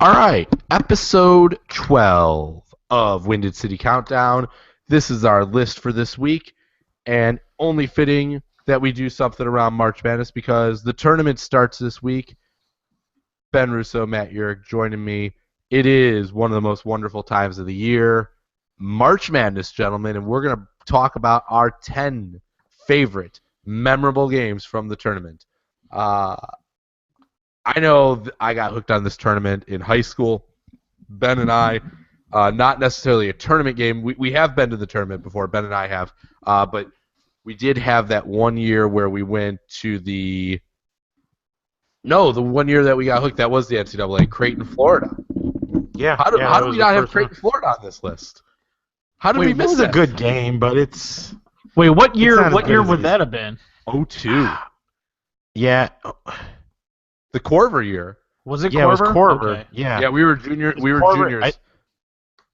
All right, episode 12 of Winded City Countdown. This is our list for this week, and only fitting that we do something around March Madness because the tournament starts this week. Ben Russo, Matt Urick joining me. It is one of the most wonderful times of the year, March Madness, gentlemen, and we're going to talk about our 10 favorite memorable games from the tournament. I know I got hooked on this tournament in high school. Ben and I, not necessarily a tournament game. We have been to the tournament before. Ben and I have. But we did have that one year where we went to the one year that we got hooked, that was the NCAA, Creighton, Florida. Yeah. How do we not have Creighton, Florida on this list? How did we miss that? It was a good game, but it's... Wait, what year would that have been? 2002. Yeah. The Corver year. Was it Corver? Yeah, it was Corver. Okay. Yeah, we were juniors.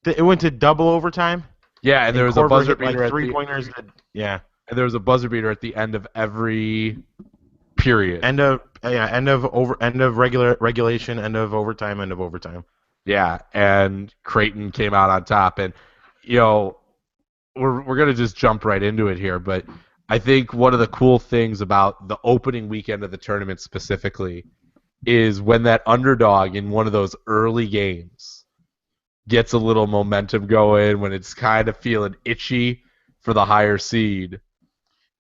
It went to double overtime. Yeah, and there was a buzzer beater like three-pointers. Yeah. And there was a buzzer beater at the end of every period. End of regulation, end of overtime. Yeah, and Creighton came out on top, and we're gonna just jump right into it here, but I think one of the cool things about the opening weekend of the tournament specifically is when that underdog in one of those early games gets a little momentum going, when it's kind of feeling itchy for the higher seed,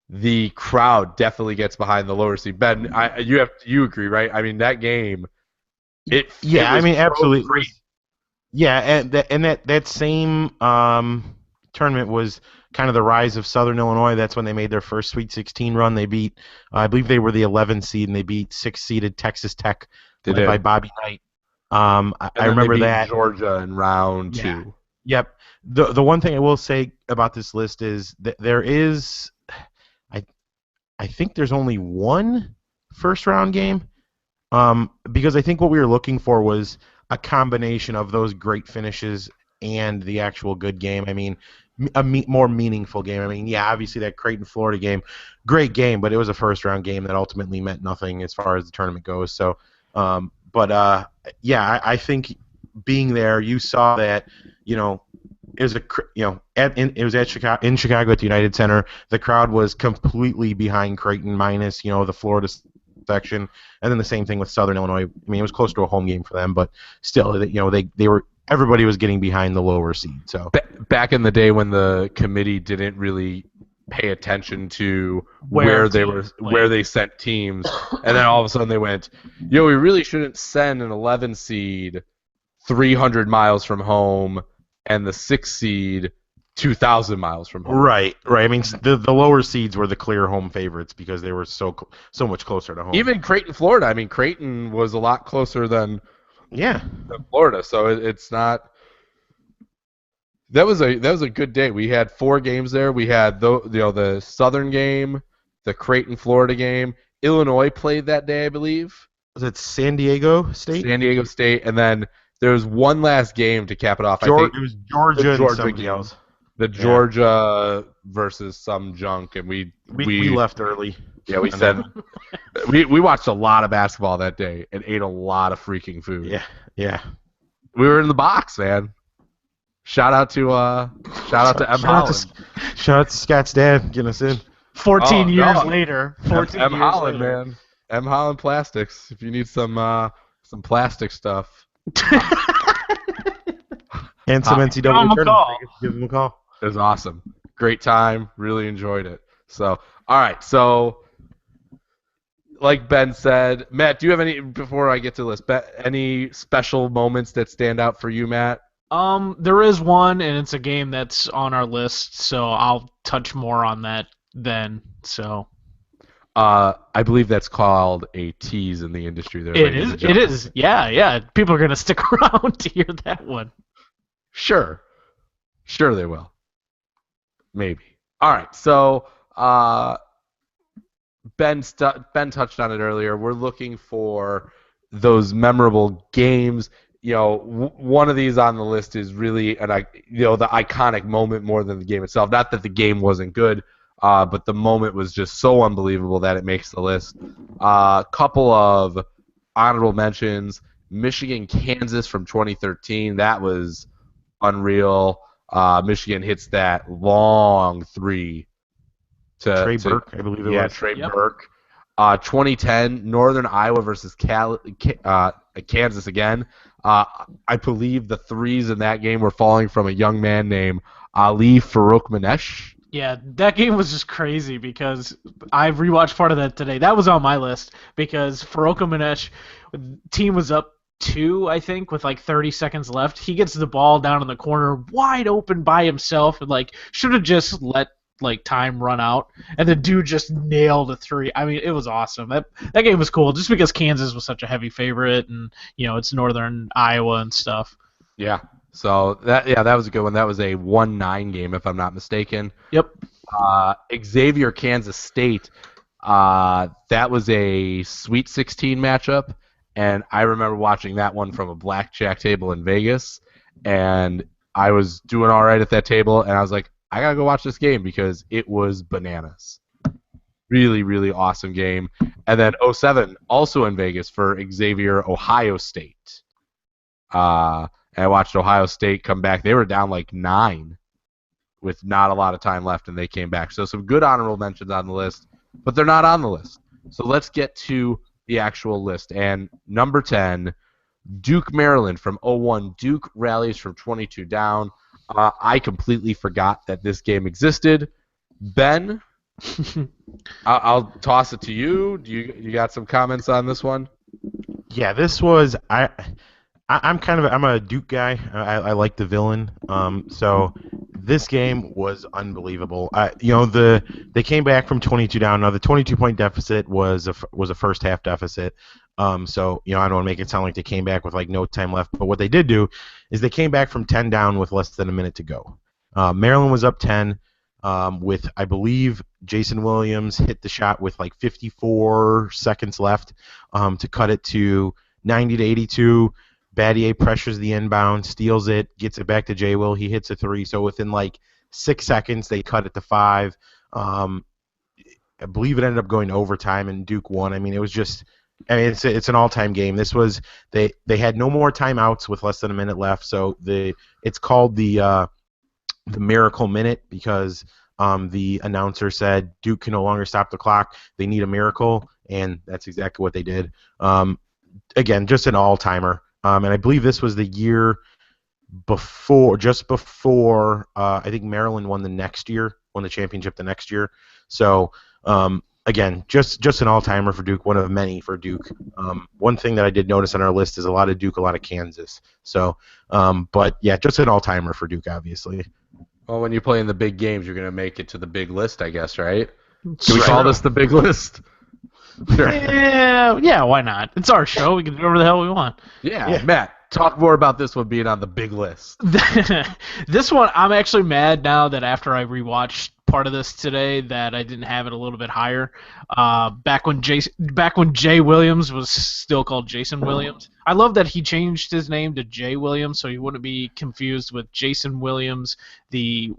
the crowd definitely gets behind the lower seed. Ben, you agree, right? I mean, that game, absolutely. Great. Yeah, and that same tournament was kind of the rise of Southern Illinois. That's when they made their first Sweet 16 run. They beat, I believe they were the 11th seed, and they beat 6th-seeded Texas Tech by Bobby Knight. I remember that. Georgia in round 2. Yep. The one thing I will say about this list is that there is, I think there's only one first-round game, because I think what we were looking for was a combination of those great finishes and the actual good game. I mean, a more meaningful game. I mean, yeah, obviously that Creighton, Florida game, great game, but it was a first-round game that ultimately meant nothing as far as the tournament goes. So, I think being there, you saw that, it was it was at Chicago, in Chicago at the United Center. The crowd was completely behind Creighton, minus the Florida section, and then the same thing with Southern Illinois. I mean, it was close to a home game for them, but still, they were. Everybody was getting behind the lower seed. So back in the day when the committee didn't really pay attention to where they sent teams, and then all of a sudden they went, we really shouldn't send an 11 seed 300 miles from home and the 6 seed 2,000 miles from home. Right. I mean, the lower seeds were the clear home favorites because they were so much closer to home. Even Creighton, Florida. I mean, Creighton was a lot closer than Florida, so it's not. That was a good day. We had 4 games there. We had the Southern game, the Creighton, Florida game. Illinois played that day, I believe. Was it San Diego State? San Diego State, and then there was one last game to cap it off. It was Georgia and somebody else. The Georgia versus some junk, and we left early. Yeah, we said we watched a lot of basketball that day and ate a lot of freaking food. Yeah. We were in the box, man. Shout out to M. Holland. Shout out to Scott's dad getting us in. 14 years later. M. Holland, man. M. Holland Plastics. If you need some plastic stuff. And some NCAA tournament. Give them a call. It was awesome. Great time. Really enjoyed it. So, all right. So, like Ben said, Matt, do you have any, before I get to the list, any special moments that stand out for you, Matt? There is one, and it's a game that's on our list, so I'll touch more on that then. So, I believe that's called a tease in the industry. There, it is. Yeah. People are gonna stick around to hear that one. Sure they will. Maybe. All right. So, Ben touched on it earlier. We're looking for those memorable games. One of these on the list is really the iconic moment more than the game itself. Not that the game wasn't good, but the moment was just so unbelievable that it makes the list. A couple of honorable mentions. Michigan, Kansas from 2013. That was unreal. Michigan hits that long three Trey to Burke, I believe it was. Trey Yep. Burke. 2010, Northern Iowa versus Kansas again. I believe the threes in that game were falling from a young man named Ali Farouk-Manesh. Yeah, that game was just crazy because I rewatched part of that today. That was on my list because Farouk Manesh, team was up 2, I think, with like 30 seconds left. He gets the ball down in the corner, wide open by himself, and like should have just let like time run out. And the dude just nailed a 3. I mean, it was awesome. That game was cool just because Kansas was such a heavy favorite, and it's Northern Iowa and stuff. Yeah. So that was a good one. That was a 1-9 game, if I'm not mistaken. Yep. Xavier, Kansas State. That was a Sweet 16 matchup, and I remember watching that one from a blackjack table in Vegas, and I was doing all right at that table, and I was like, I gotta go watch this game because it was bananas. Really, really awesome game. And then 07, also in Vegas for Xavier, Ohio State. And I watched Ohio State come back. They were down like 9 with not a lot of time left, and they came back. So some good honorable mentions on the list, but they're not on the list. So let's get to the actual list. And number 10, Duke, Maryland from 01. Duke rallies from 22 down. I completely forgot that this game existed. Ben, I'll toss it to you. You got some comments on this one? Yeah, this was I'm a Duke guy. I like the villain. So this game was unbelievable. They came back from 22 down. Now the 22-point deficit was a first half deficit. So I don't want to make it sound like they came back with like no time left, but what they did do is they came back from 10 down with less than a minute to go. Maryland was up 10 with, I believe, Jason Williams hit the shot with like 54 seconds left to cut it to 90-82. Battier pressures the inbound, steals it, gets it back to J. Will. He hits a 3. So within like 6 seconds, they cut it to 5. I believe it ended up going to overtime, and Duke won. I mean, it was just, it's an all-time game. This was they had no more timeouts with less than a minute left. So it's called the miracle minute because the announcer said Duke can no longer stop the clock. They need a miracle, and that's exactly what they did. Again, just an all-timer. And I believe this was the year just before I think Maryland won the championship the next year. So again, just an all-timer for Duke, one of many for Duke. One thing that I did notice on our list is a lot of Duke, a lot of Kansas. So, but yeah, just an all-timer for Duke, obviously. Well, when you play in the big games, you're gonna make it to the big list, I guess, right? Can we call this the big list? Sure. Yeah, why not? It's our show. We can do whatever the hell we want. Yeah, Matt, talk more about this one being on the big list. This one, I'm actually mad now that after I rewatched part of this today that I didn't have it a little bit higher. Back when Jay Williams was still called Jason Williams. I love that he changed his name to Jay Williams so he wouldn't be confused with Jason Williams, the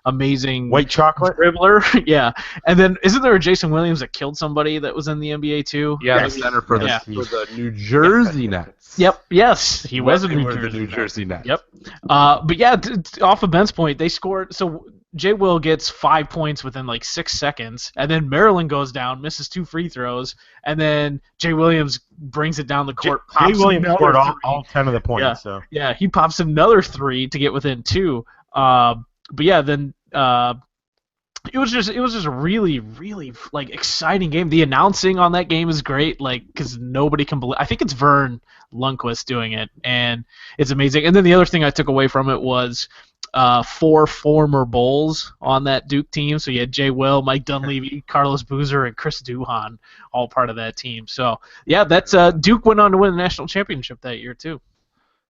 amazing white chocolate dribbler. Yeah, and then isn't there a Jason Williams that killed somebody that was in the NBA too? Yeah, the center for the New Jersey Nets. Yep. Yes, he was in the New Jersey Nets. Yep. But yeah, off of Ben's point, they scored. So Jay Will gets 5 points within like 6 seconds, and then Maryland goes down, misses 2 free throws, and then Jay Williams brings it down the court. Jay Williams scored all 10 of the points. Yeah, so. Yeah, he pops another 3 to get within 2. But yeah, then it was just a really, really like exciting game. The announcing on that game is great, like because nobody can believe. I think it's Vern Lundquist doing it, and it's amazing. And then the other thing I took away from it was 4 former Bulls on that Duke team. So you had Jay Will, Mike Dunleavy, Carlos Boozer, and Chris Duhon, all part of that team. So yeah, that's Duke went on to win the national championship that year too.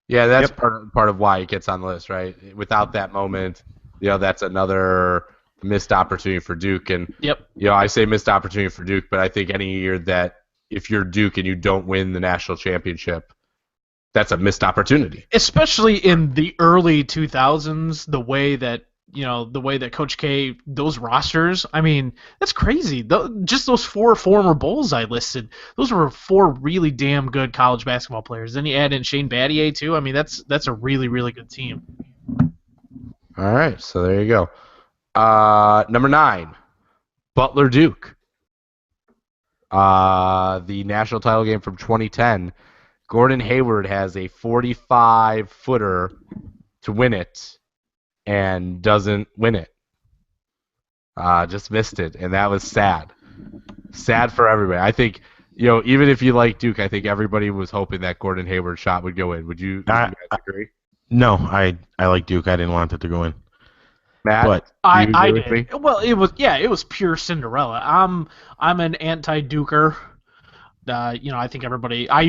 Yeah, that's part of why it gets on the list, right? Without that moment, that's another missed opportunity for Duke. And I say missed opportunity for Duke, but I think any year that if you're Duke and you don't win the national championship, that's a missed opportunity. Especially in the early 2000s, the way that the way that Coach K, those rosters, I mean, that's crazy. Just those 4 former Bulls I listed, those were 4 really damn good college basketball players. Then you add in Shane Battier too. I mean, that's a really, really good team. All right, so there you go. Number 9, Butler Duke. The national title game from 2010. Gordon Hayward has a 45-footer to win it and doesn't win it. Just missed it, and that was sad. Sad for everybody. I think, even if you like Duke, I think everybody was hoping that Gordon Hayward shot would go in. Would you guys agree? No, I like Duke. I didn't want it to go in. Matt, But I did. Well, it was pure Cinderella. I'm an anti-Duker. I think everybody. I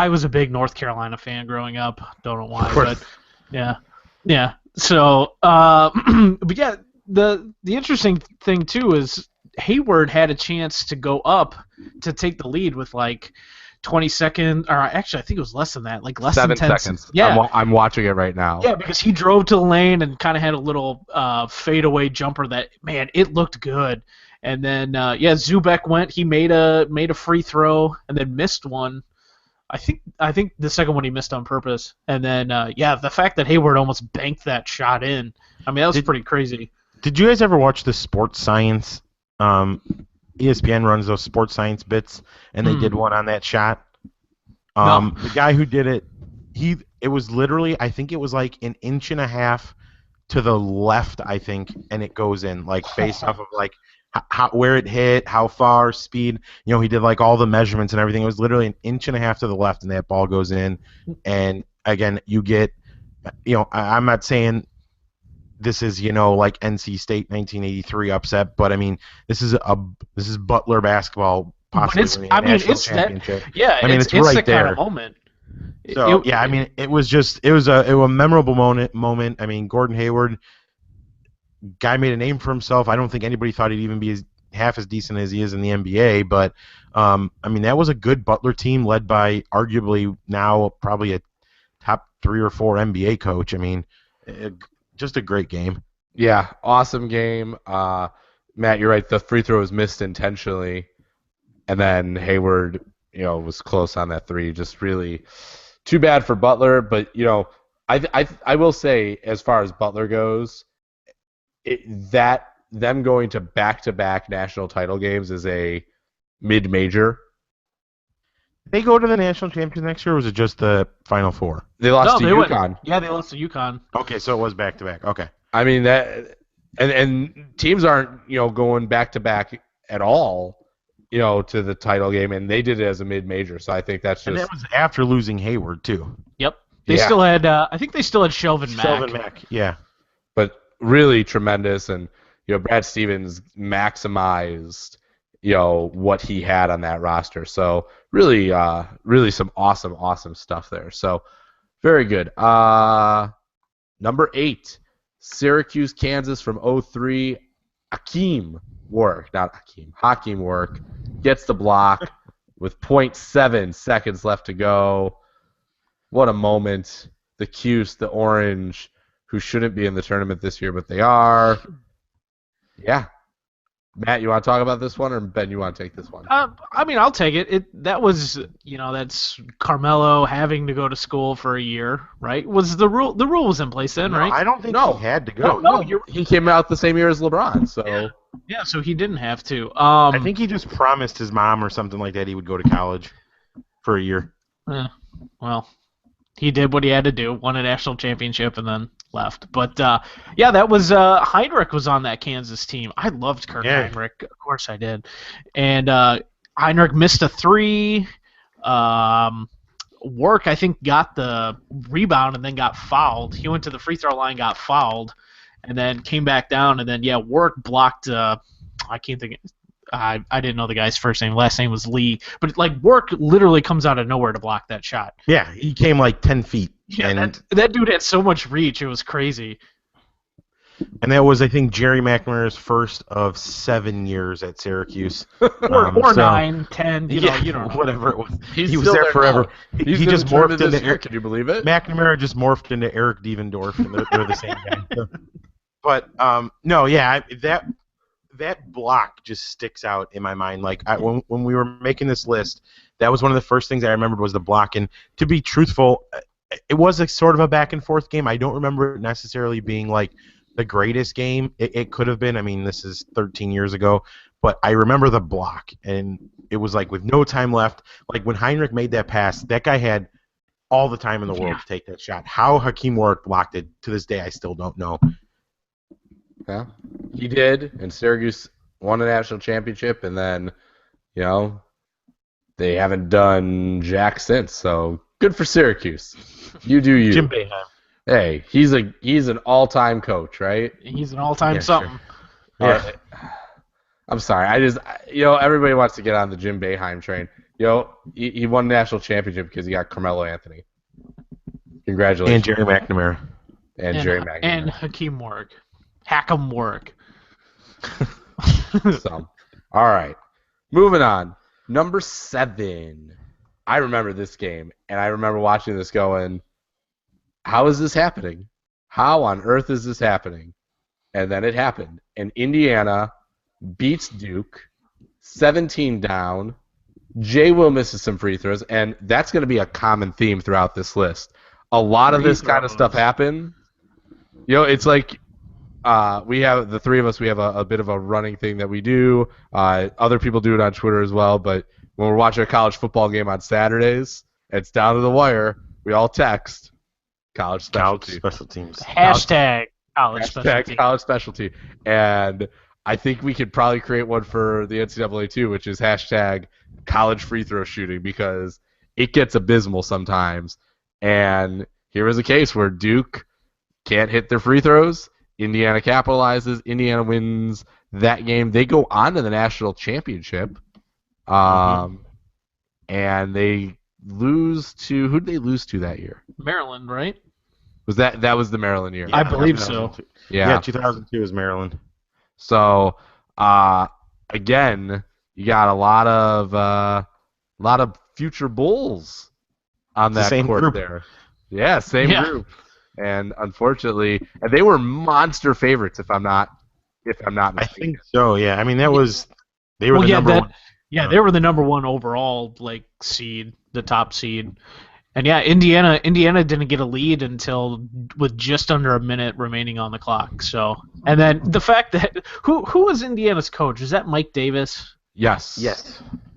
was a big North Carolina fan growing up. Don't know why, but yeah. So, but yeah, the interesting thing too is Hayward had a chance to go up to take the lead with like 20 seconds, or actually I think it was less than that, like less 7 than 10 seconds. Yeah, I'm watching it right now. yeah, because he drove to the lane and kind of had a little fadeaway jumper that, man, it looked good. And then Zubek went. He made a free throw and then missed one. I think the second one he missed on purpose. And then the fact that Hayward almost banked that shot in. I mean, that was pretty crazy. Did you guys ever watch the Sports Science? ESPN runs those sports science bits, and they did one on that shot. No. The guy who did it, it was literally, I think it was like an inch and a half to the left, I think, and it goes in, like based off of like where it hit, how far, speed. He did like all the measurements and everything. It was literally an inch and a half to the left, and that ball goes in. And again, you get, I'm not saying this is like NC State 1983 upset, but I mean this is Butler basketball possibly winning a national championship. It's right that there. kind of moment. So it was a memorable moment. I mean, Gordon Hayward, guy made a name for himself. I don't think anybody thought he'd even be half as decent as he is in the NBA, but I mean that was a good Butler team led by arguably now probably a top 3 or 4 NBA coach. I mean, just a great game. Yeah, awesome game. Matt, you're right. The free throw was missed intentionally, and then Hayward, was close on that 3. Just really too bad for Butler. But I will say, as far as Butler goes, that them going to back-to-back national title games is a mid-major. They go to the national championship next year, or was it just the Final Four? They lost to UConn. Yeah, they lost to UConn. Okay, so it was back-to-back. Okay. I mean, that, and teams aren't, going back-to-back at all, to the title game, and they did it as a mid-major, so I think that's just... And that was after losing Hayward, too. Yep. They still had, I think they still had Shelvin Mack. Shelvin Mack, yeah. But really tremendous, and, Brad Stevens maximized... what he had on that roster. So really some awesome stuff there. So very good. Number 8, Syracuse, Kansas from 03. Hakeem Warwick gets the block with 0.7 seconds left to go. What a moment. The Cuse, the Orange, who shouldn't be in the tournament this year, but they are. Yeah. Matt, you want to talk about this one, or Ben, you want to take this one? I mean, I'll take it. That was, that's Carmelo having to go to school for a year, right? Was the rule? The rule was in place then, right? I don't think he had to go. No, he came out the same year as LeBron, so yeah, so he didn't have to. I think he just promised his mom or something like that he would go to college for a year. Well, he did what he had to do, won a national championship, and then left. But that was Heinrich was on that Kansas team. I loved Kirk Heinrich, of course I did. And Heinrich missed a 3. Work, I think, got the rebound and then got fouled. He went to the free throw line, got fouled, and then came back down. And then Work blocked. I can't think. I didn't know the guy's first name. Last name was Lee. But Work literally comes out of nowhere to block that shot. Yeah, he came like 10 feet. Yeah, and that dude had so much reach. It was crazy. And that was, I think, Jerry McNamara's first of 7 years at Syracuse. or 9, 10, whatever it was. He was there forever. He just morphed into Eric. Can you believe it? McNamara just morphed into Eric Devendorf, and they're the same guy. But no, yeah, that block just sticks out in my mind. Like when we were making this list, that was one of the first things I remembered was the block. And to be truthful, it was a sort of a back and forth game. I don't remember it necessarily being like the greatest game. It could have been. I mean, this is 13 years ago, but I remember the block, and it was like with no time left. Like when Heinrich made that pass, that guy had all the time in the world to take that shot. How Hakeem Warwick blocked it to this day, I still don't know. Yeah, he did, and Syracuse won a national championship, and then, they haven't done jack since. So good for Syracuse. You do you. Jim Boeheim. Hey, he's an all-time coach, right? He's an all-time Yeah, something. Sure. Yeah. I'm sorry. Everybody wants to get on the Jim Boeheim train. He won the national championship because he got Carmelo Anthony. Congratulations. And Jerry McNamara. And Jerry McNamara. And Hakeem Warwick. Hack'em Warwick. So, all right. Moving on. Number 7. I remember this game, and I remember watching this going, how is this happening? How on earth is this happening? And then it happened. And Indiana beats Duke, 17 down. Jay Will misses some free throws, and that's going to be a common theme throughout this list. A lot of this kind of stuff happened. It's like we have, the three of us, we have a bit of a running thing that we do. Other people do it on Twitter as well, but when we're watching a college football game on Saturdays, it's down to the wire. We all text college special teams. Hashtag college specialty. Hashtag college specialty. And I think we could probably create one for the NCAA too, which is hashtag college free throw shooting, because it gets abysmal sometimes. And here was a case where Duke can't hit their free throws. Indiana capitalizes. Indiana wins that game. They go on to the national championship. And they lose to, who did they lose to that year? Maryland, right? That was the Maryland year? Yeah, I believe so. Yeah, 2002 is Maryland. So again, you got a lot of future Bulls on that same court group. there. Yeah, same group. And unfortunately, and they were monster favorites, if I'm not mistaken. I think so. Yeah, I mean they were the number one. Yeah, they were the number one overall seed, the top seed. And yeah, Indiana didn't get a lead until with just under a minute remaining on the clock. So, and then the fact that who was Indiana's coach? Is that Mike Davis? Yes.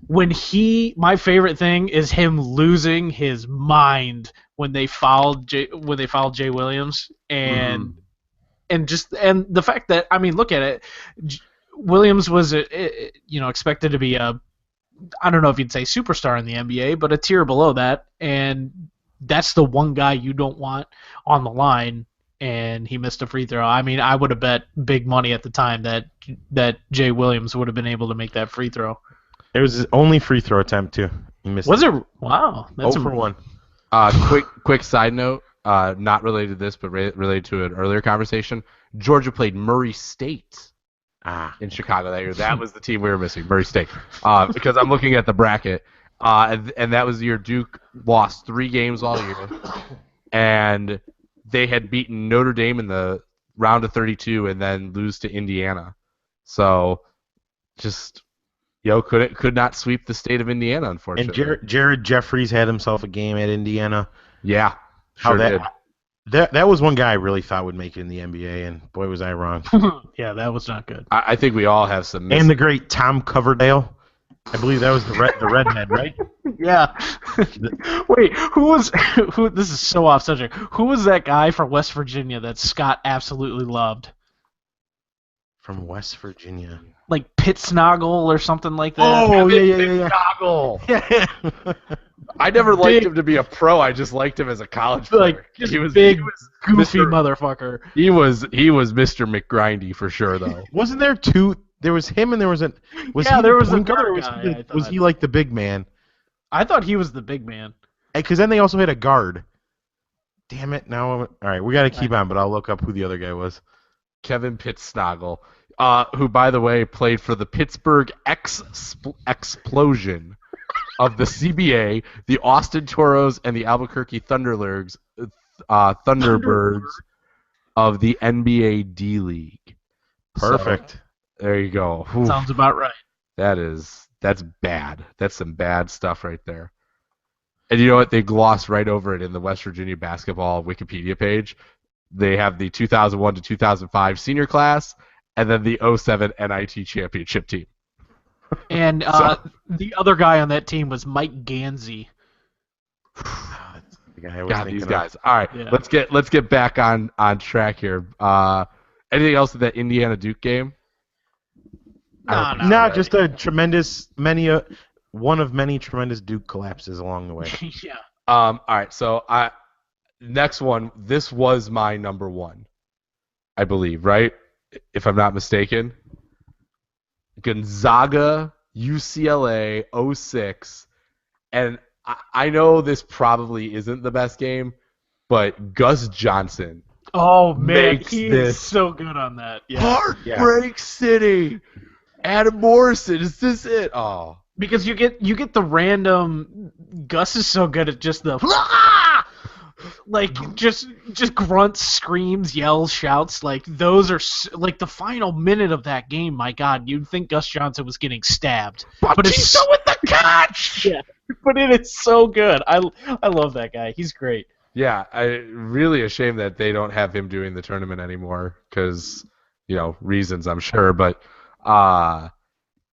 My favorite thing is him losing his mind when they fouled Jay Williams, and the fact that, I mean, look at it. Williams was expected to be a, I don't know if you'd say superstar in the NBA, but a tier below that, and that's the one guy you don't want on the line, and he missed a free throw. I mean, I would have bet big money at the time that Jay Williams would have been able to make that free throw. It was his only free throw attempt too. He missed. Was it? Wow, that's 0 for 1. Quick side note, not related to this, but related to an earlier conversation. Georgia played Murray State in Chicago that year. That was the team we were missing, Murray State. Because I'm looking at the bracket, and that was the year Duke lost 3 games all year, and they had beaten Notre Dame in the round of 32 and then lose to Indiana. So just could not sweep the state of Indiana, unfortunately. And Jared Jeffries had himself a game at Indiana. Yeah, sure did. That was one guy I really thought would make it in the NBA, and boy was I wrong. Yeah, that was not good. I think we all have some. And the great Tom Coverdale. I believe that was the redhead, right? Yeah. Wait, who? This is so off subject. Who was that guy from West Virginia that Scott absolutely loved? From West Virginia. Like Pittsnoggle or something like that. Oh, yeah. Pittsnoggle. I never liked him to be a pro. I just liked him as a college player. Like he was goofy motherfucker. He was Mr. McGrindy for sure, though. Wasn't there 2? There was him and there was there was another guy. Was he like the big man? I thought he was the big man. Because then they also had a guard. Damn it! Now, all right, we got to keep on, but I'll look up who the other guy was. Kevin Pittsnoggle, who, by the way, played for the Pittsburgh Explosion of the CBA, the Austin Toros, and the Albuquerque Thunderbirds. of the NBA D League. Perfect. So, there you go. Oof, Sounds about right. that's bad. That's some bad stuff right there. And you know what? They gloss right over it in the West Virginia basketball Wikipedia page. They have the 2001 to 2005 senior class, and then the '07 NIT championship team. And So- the other guy on that team was Mike Gansey. That's the guy I was God, thinking these of. guys. All right, Yeah. let's get back on track here. Anything else with that Indiana Duke game? Nah, No, No, really. just a tremendous one of many tremendous Duke collapses along the way. Yeah. All right, so next one. This was my number one, I believe, right? If I'm not mistaken. Gonzaga, UCLA, 06. And I know this probably isn't the best game, but Gus Johnson Oh man, makes he this is so good on that. Yeah. Heartbreak City. Adam Morrison, is this it? Oh. Because you get the random. Gus is so good at just the like just grunts, screams, yells, shouts. Like those are like the final minute of that game. My God, you'd think Gus Johnson was getting stabbed, but it's with the catch! yeah, but it is so good. I love that guy. He's great. Yeah, I really ashamed that they don't have him doing the tournament anymore because, reasons I'm sure. But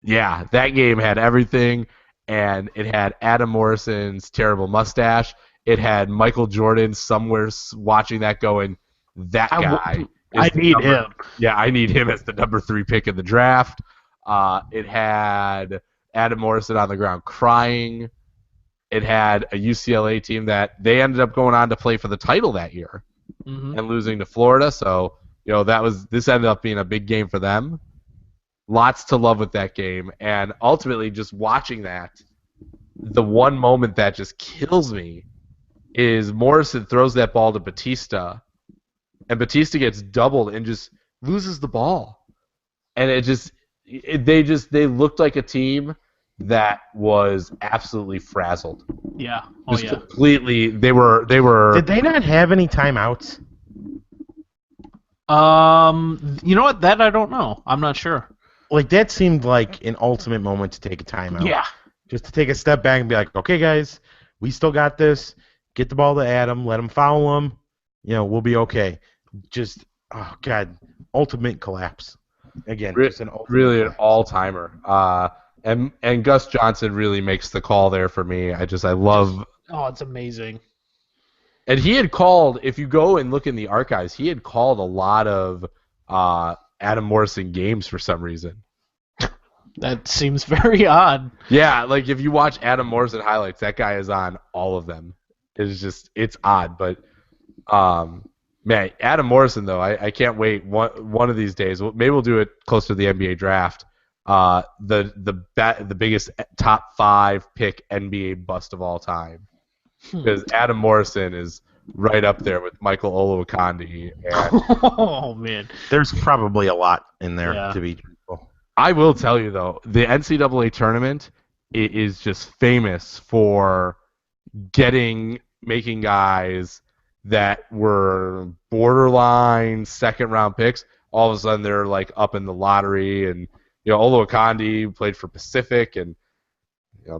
yeah, that game had everything, and it had Adam Morrison's terrible mustache. It had Michael Jordan somewhere watching that going, that guy. I is the need number- him. Yeah, I need him as the number 3 pick in the draft. It had Adam Morrison on the ground crying. It had a UCLA team that they ended up going on to play for the title that year Mhm. and losing to Florida. So, this ended up being a big game for them. Lots to love with that game. And ultimately, just watching that, the one moment that just kills me is Morrison throws that ball to Batista, and Batista gets doubled and just loses the ball. And they looked like a team that was absolutely frazzled. Yeah. Oh Just yeah. completely, they were. Did they not have any timeouts? You know what? That I don't know. I'm not sure. Like that seemed like an ultimate moment to take a timeout. Yeah. Just to take a step back and be like, okay, guys, we still got this. Get the ball to Adam. Let him foul him. We'll be okay. Just, oh god, ultimate collapse. Again, just an ultimate really an collapse. all-timer. And Gus Johnson really makes the call there for me. I love. Oh, it's amazing. And he had called, if you go and look in the archives, he had called a lot of Adam Morrison games for some reason. That seems very odd. Yeah, like if you watch Adam Morrison highlights, that guy is on all of them. It's odd, but man, Adam Morrison though, I can't wait one of these days. Maybe we'll do it close to the NBA draft. The biggest top 5 pick NBA bust of all time, because Adam Morrison is right up there with Michael Olowokandi. And Oh man. There's probably a lot in there Yeah. to be truthful. I will tell you though, the NCAA tournament is just famous for making guys that were borderline second round picks. All of a sudden they're like up in the lottery, and Olowokandi played for Pacific, and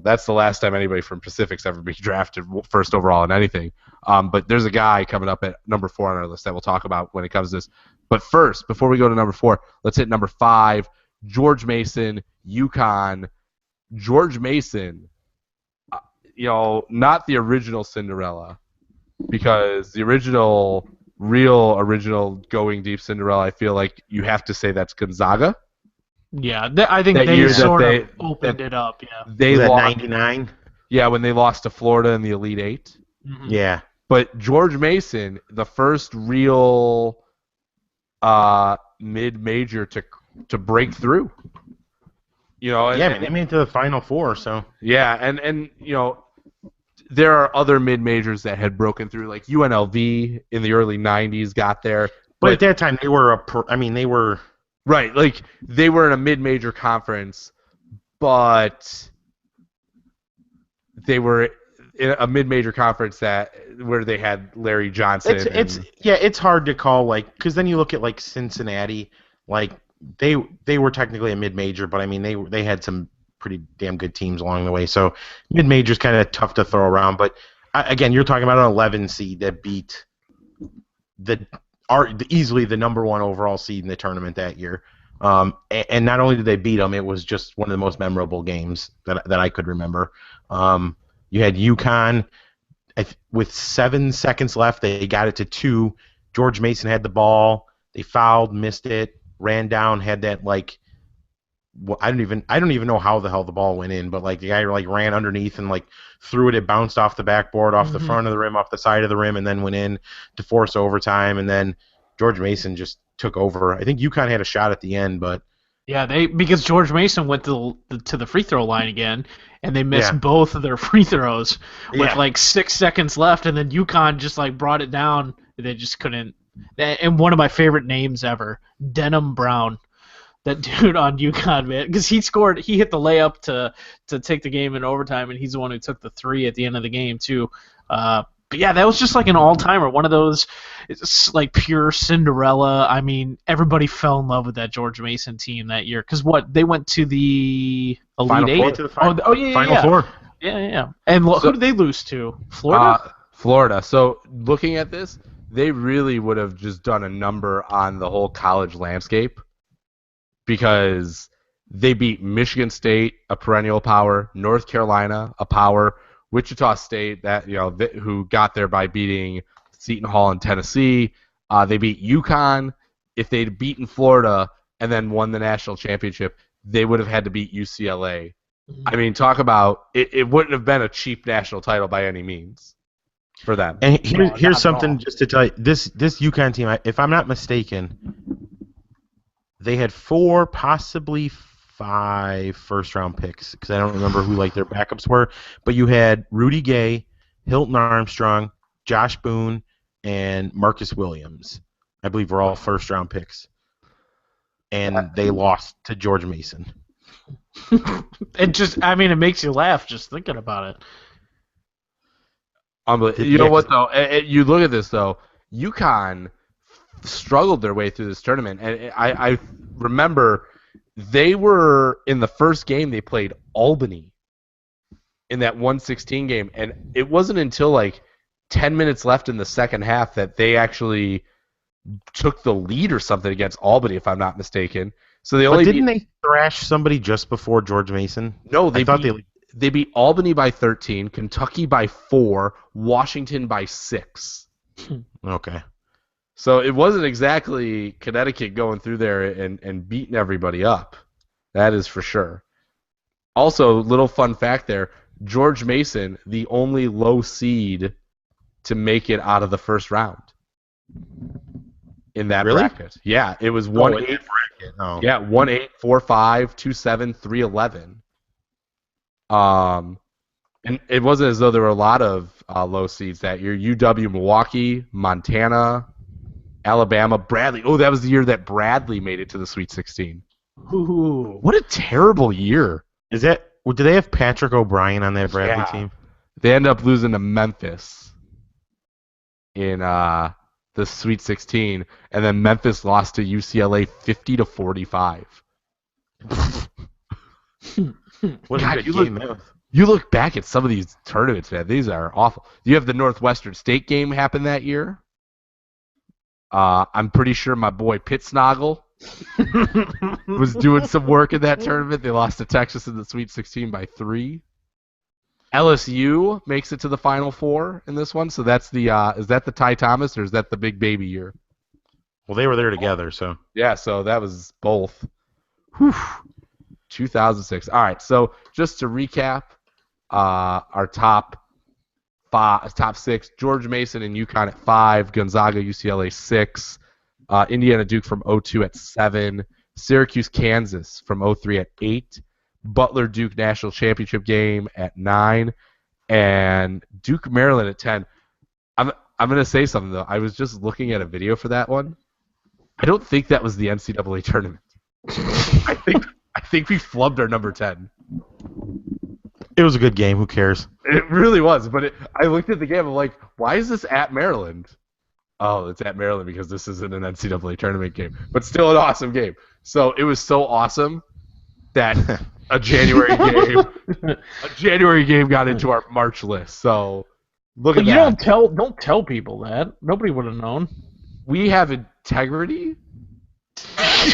that's the last time anybody from Pacific's ever been drafted first overall in anything. But there's a guy coming up at number 4 on our list that we'll talk about when it comes to this. But first, before we go to number 4, let's hit number 5. George Mason, UConn. George Mason, not the original Cinderella, because the original going deep Cinderella, I feel like you have to say that's Gonzaga. Yeah, I think That they year that sort they- of opened it up. Yeah. They Was that lost, 99? yeah, when they lost to Florida in the Elite Eight. Mhm. Yeah. But George Mason, the first real mid-major to break through. Yeah, man, they made it to the Final Four, so. Yeah, and there are other mid-majors that had broken through, like UNLV in the early 90s got there. But at that time, they were Right, like they were in a mid-major conference, but they were in a mid-major conference where they had Larry Johnson. It's hard to call because then you look at Cincinnati, like they were technically a mid-major, but I mean they had some pretty damn good teams along the way. So mid-major is kind of tough to throw around, but again, you're talking about an 11 seed that beat easily the number one overall seed in the tournament that year. And not only did they beat them, it was just one of the most memorable games that I could remember. You had UConn with 7 seconds left. They got it to 2. George Mason had the ball. They fouled, missed it, ran down, had that I don't even know how the hell the ball went in, but the guy ran underneath and threw it. It bounced off the backboard, off the front of the rim, off the side of the rim, and then went in to force overtime. And then George Mason just took over. I think UConn had a shot at the end, but yeah, because George Mason went to the free throw line again, and they missed both of their free throws with 6 seconds left, and then UConn just brought it down. They just couldn't. And one of my favorite names ever, Denham Brown. That dude on UConn, man, because he hit the layup to take the game in overtime, and he's the one who took the 3 at the end of the game too. But yeah, that was just an all-timer, one of those, it's pure Cinderella. I mean, everybody fell in love with that George Mason team that year, because they went to the Elite Final Eight. Four. To the Final yeah. Four. Yeah. And who did they lose to? Florida. Florida. So looking at this, they really would have just done a number on the whole college landscape, because they beat Michigan State, a perennial power, North Carolina, a power, Wichita State, who got there by beating Seton Hall and Tennessee. They beat UConn. If they'd beaten Florida and then won the national championship, they would have had to beat UCLA. Mm-hmm. I mean, talk about it wouldn't have been a cheap national title by any means for them. And here's something just to tell you. This UConn team, if I'm not mistaken, they had 4, possibly 5 first-round picks, because I don't remember who their backups were. But you had Rudy Gay, Hilton Armstrong, Josh Boone, and Marcus Williams. I believe were all first-round picks, and they lost to George Mason. It makes you laugh just thinking about it. You know what though? You look at this though. UConn struggled their way through this tournament, and I remember they were in the first game they played Albany in that 116 game, and it wasn't until 10 minutes left in the second half that they actually took the lead or something against Albany, if I'm not mistaken. So didn't they thrash somebody just before George Mason? No, they beat Albany by 13, Kentucky by 4, Washington by 6. Okay. So it wasn't exactly Connecticut going through there and beating everybody up. That is for sure. Also, little fun fact there, George Mason, the only low seed to make it out of the first round in that bracket. Yeah, it was 1-8. Oh. Yeah, 1-8, 4-5, 2-7, 3-11. And it wasn't as though there were a lot of low seeds that year. UW Milwaukee, Montana, Alabama, Bradley. Oh, that was the year that Bradley made it to the Sweet 16. Ooh. What a terrible year. Do they have Patrick O'Brien on that Bradley team? They end up losing to Memphis in the Sweet 16, and then Memphis lost to UCLA 50-45. What a good game. You look back at some of these tournaments, man. These are awful. You have the Northwestern State game happen that year. I'm pretty sure my boy Pitsnoggle was doing some work in that tournament. They lost to Texas in the Sweet 16 by 3. LSU makes it to the Final Four in this one. So that's is that the Ty Thomas or is that the Big Baby year? Well, they were there together, so. Yeah, so that was both. Whew. 2006. All right, so just to recap, our top 6: George Mason and UConn at 5, Gonzaga, UCLA 6, Indiana Duke from 02 at 7, Syracuse, Kansas from 03 at 8, Butler Duke National Championship game at 9, and Duke Maryland at 10. I'm gonna say something though. I was just looking at a video for that one. I don't think that was the NCAA tournament. I think we flubbed our number 10. It was a good game. Who cares? It really was. But I looked at the game. I'm like, why is this at Maryland? Oh, it's at Maryland because this isn't an NCAA tournament game, but still an awesome game. So it was so awesome that a January game got into our March list. So look at But you that. don't tell people that. Nobody would have known. We have integrity.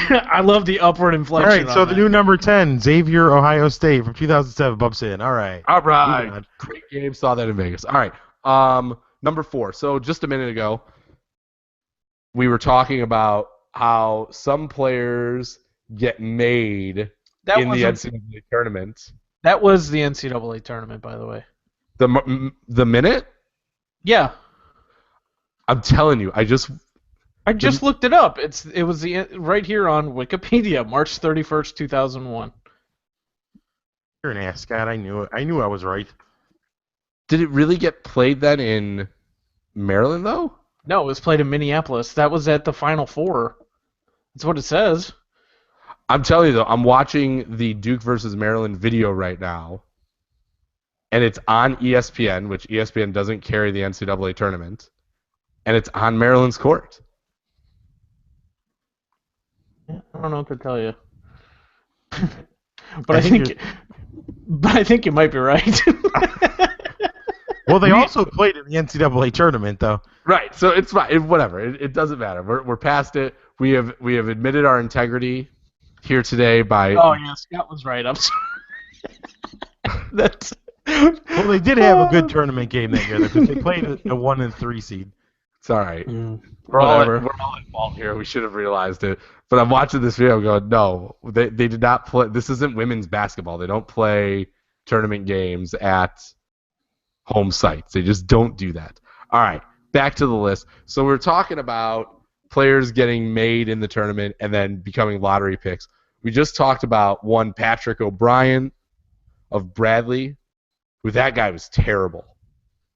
I love the upward All inflection. right, so on the that. new number 10, Xavier, Ohio State from 2007 bumps in. All right. All Moving right. on. Great game. Saw that in Vegas. All right. Number 4. So just a minute ago, we were talking about how some players get made That in the wasn't- NCAA tournament. That was the NCAA tournament, by the way. The minute? Yeah, I'm telling you, I just looked it up. It was right here on Wikipedia, March 31st, 2001. You're an ass, Scott. I knew it. I knew I was right. did it really get played then in Maryland though? No, it was played in Minneapolis. That was at the Final Four. That's what it says. I'm telling you though, I'm watching the Duke versus Maryland video right now, and it's on ESPN, which ESPN doesn't carry the NCAA tournament, and it's on Maryland's court. I don't know what to tell you. But I think you might be right. Well, they also played in the NCAA tournament, though. Right, so it's fine. Whatever, it doesn't matter. We're past it. We have admitted our integrity here today by. Oh yeah, Scott was right. I'm sorry. That's. Well, they did have a good tournament game that year because they played a 1 and 3 seed. It's all right. We're Whatever. all at fault here. We should have realized it. But I'm watching this video going, no, they did not play. This isn't women's basketball. They don't play tournament games at home sites. They just don't do that. All right, back to the list. So we're talking about players getting made in the tournament and then becoming lottery picks. We just talked about one Patrick O'Brien of Bradley, who that guy was terrible,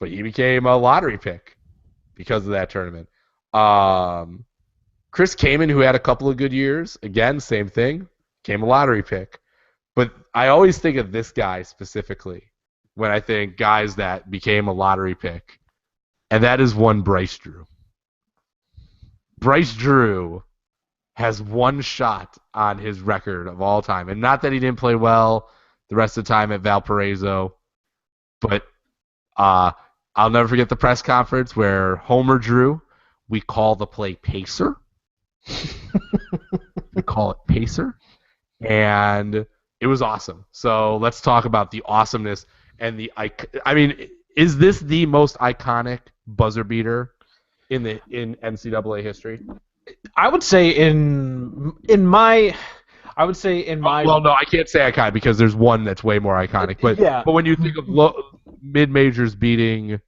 but he became a lottery pick because of that tournament. Chris Kaman, who had a couple of good years, again, same thing, became a lottery pick. But I always think of this guy specifically when I think guys that became a lottery pick, and that is one Bryce Drew. Bryce Drew has one shot on his record of all time, and not that he didn't play well the rest of the time at Valparaiso, but I'll never forget the press conference where Homer Drew, we call the play Pacer. We call it Pacer. And it was awesome. So let's talk about the awesomeness and I mean, is this the most iconic buzzer beater in NCAA history? I would say in my. Well, no, I can't say iconic because there's one that's way more iconic. But Yeah. but when you think of mid majors beating,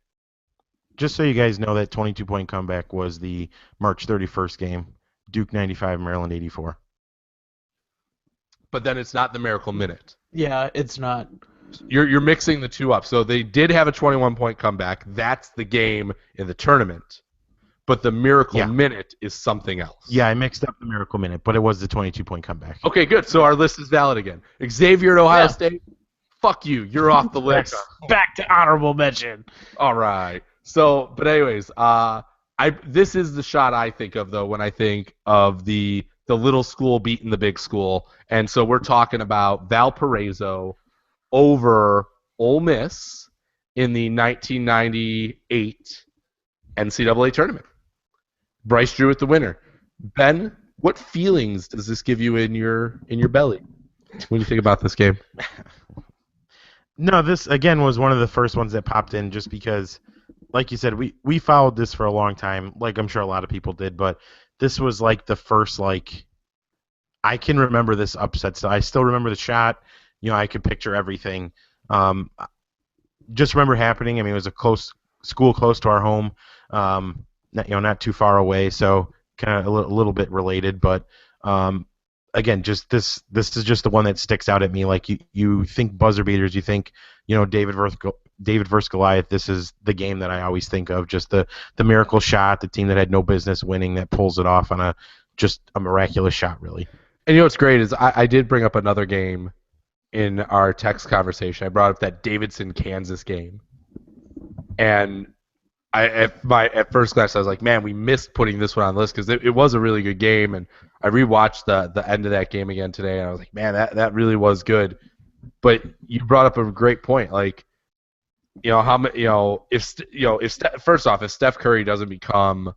Just so you guys know, that 22-point comeback was the March 31st game. Duke 95, Maryland 84. but then it's not the Miracle Minute. Yeah, it's not. You're mixing the two up. So they did have a 21-point comeback. That's the game in the tournament. But the Miracle Minute is something else. Yeah, I mixed up the Miracle Minute, but it was the 22-point comeback. Okay, good. So our list is valid again. Xavier at Ohio State, fuck you. You're off the list. Back to honorable mention. All right. So, but anyways, this is the shot I think of though when I think of the little school beating the big school, and so we're talking about Valparaiso over Ole Miss in the 1998 NCAA tournament. Bryce Drew at the winner. Ben, what feelings does this give you in your belly when you think about this game? No, this, again, was one of the first ones that popped in just because, like you said, we followed this for a long time, like I'm sure a lot of people did, but this was like the first, like, I can remember this upset. So I still remember the shot. You know, I could picture everything. Just remember happening. I mean, it was a school close to our home, not too far away, so kind of a little bit related. But again, just this is just the one that sticks out at me. Like you think buzzer beaters, you think David versus Goliath. This is the game that I always think of. Just the miracle shot, the team that had no business winning that pulls it off on just a miraculous shot, really. And what's great is I did bring up another game in our text conversation, I brought up that Davidson Kansas game, and at first glance I was like, man, we missed putting this one on the list because it was a really good game, and I rewatched the end of that game again today, and I was like, man, that really was good. But you brought up a great point, like, first off, if Steph Curry doesn't become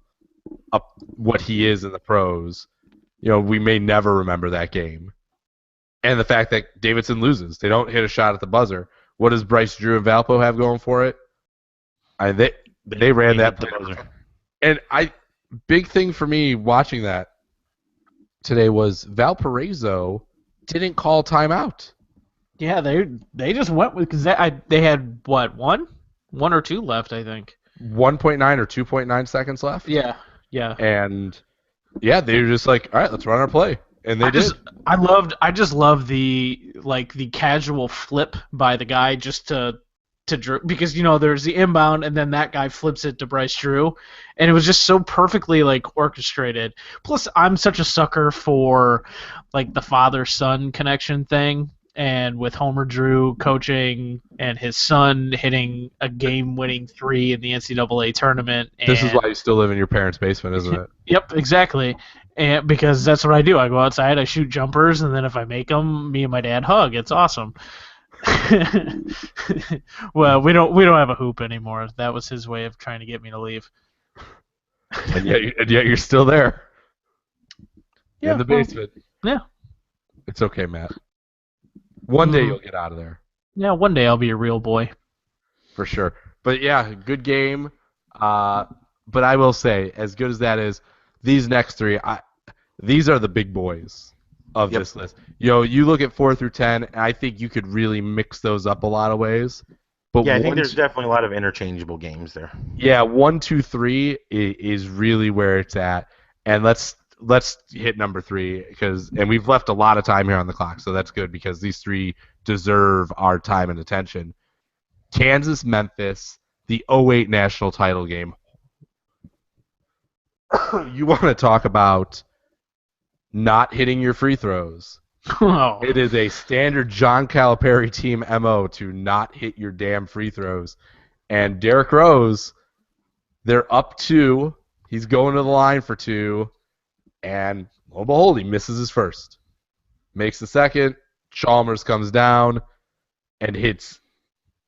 what he is in the pros, we may never remember that game. And the fact that Davidson loses, they don't hit a shot at the buzzer. What does Bryce Drew and Valpo have going for it? They ran that the buzzer. And big thing for me watching that today was Valparaiso didn't call timeout. Yeah, they just went with because they had what one or two left, I think. 1.9 or 2.9 seconds left. Yeah. And yeah, they were just like, all right, let's run our play, and they did. I just love the casual flip by the guy just to Drew, because there's the inbound and then that guy flips it to Bryce Drew, and it was just so perfectly orchestrated. Plus, I'm such a sucker for the father-son connection thing, and with Homer Drew coaching and his son hitting a game-winning 3 in the NCAA tournament. This is why you still live in your parents' basement, isn't it? Yep, exactly. And because that's what I do. I go outside, I shoot jumpers, and then if I make them, me and my dad hug. It's awesome. Well, we don't have a hoop anymore. That was his way of trying to get me to leave. and yet you're still there. Yeah, in the basement. Yeah. It's okay, Matt. One day you'll get out of there. Yeah, one day I'll be a real boy. For sure. But yeah, good game. But I will say, as good as that is, these next three, these are the big boys of this list. You look at 4 through 10, and I think you could really mix those up a lot of ways. But yeah, I think there's definitely a lot of interchangeable games there. Yeah, 1, 2, 3 is really where it's at. And let's hit number 3 and we've left a lot of time here on the clock, so that's good because these three deserve our time and attention. Kansas, Memphis, the 2008 national title game. You want to talk about not hitting your free throws. Oh. It is a standard John Calipari team MO to not hit your damn free throws. And Derrick Rose, they're up 2. He's going to the line for 2. And lo and behold, he misses his first. Makes the second. Chalmers comes down and hits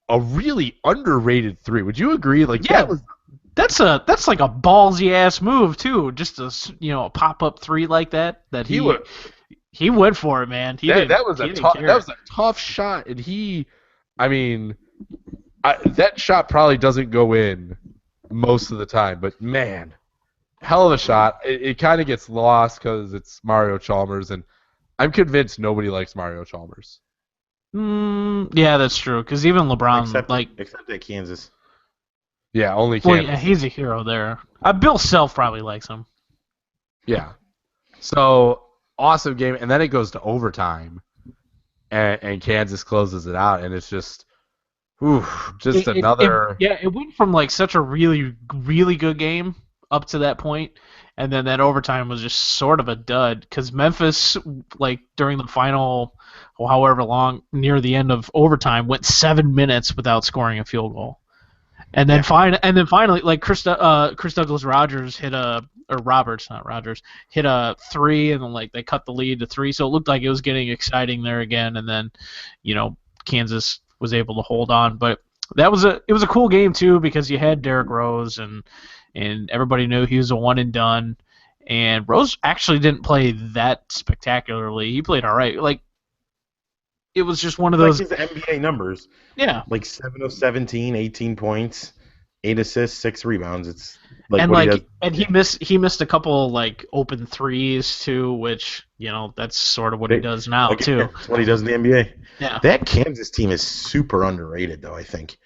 a really underrated 3. Would you agree? That's like a ballsy ass move too. Just a pop up 3 like that. He went for it, man. That was a tough shot, and that shot probably doesn't go in most of the time, but man, hell of a shot. It kind of gets lost because it's Mario Chalmers, and I'm convinced nobody likes Mario Chalmers. Yeah, that's true. Because even LeBron, except at Kansas. Yeah, only Kansas. Well, yeah, he's a hero there. Bill Self probably likes him. Yeah. So awesome game, and then it goes to overtime, and Kansas closes it out, and it's just, another. It went from such a really, really good game up to that point, and then that overtime was just sort of a dud because Memphis, during the final, however long, near the end of overtime, went 7 minutes without scoring a field goal, and then finally, Chris Douglas Rogers hit hit a 3, and then they cut the lead to 3, so it looked like it was getting exciting there again, and then Kansas was able to hold on, but it was a cool game too because you had Derrick Rose and everybody knew he was a one and done, and Rose actually didn't play that spectacularly. He played all right. It was just one of those his NBA numbers. Yeah. 7 of 17, 18 points, 8 assists, 6 rebounds. It's he missed a couple open threes too, which that's sort of what he does now too. That's what he does in the NBA. Yeah. That Kansas team is super underrated though, I think.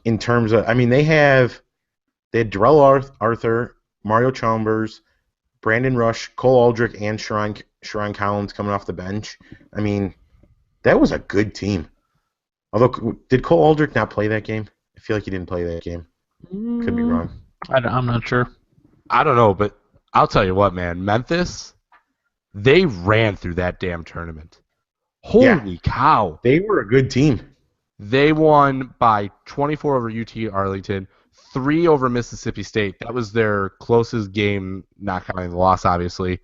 In terms of, they had Darrell Arthur, Mario Chalmers, Brandon Rush, Cole Aldrich, and Sharon Collins coming off the bench. That was a good team. Although, did Cole Aldrich not play that game? I feel like he didn't play that game. Could be wrong. I'm not sure. I don't know, but I'll tell you what, man. Memphis, they ran through that damn tournament. Holy cow! They were a good team. They won by 24 over UT Arlington, 3 over Mississippi State. That was their closest game, not counting the loss, obviously.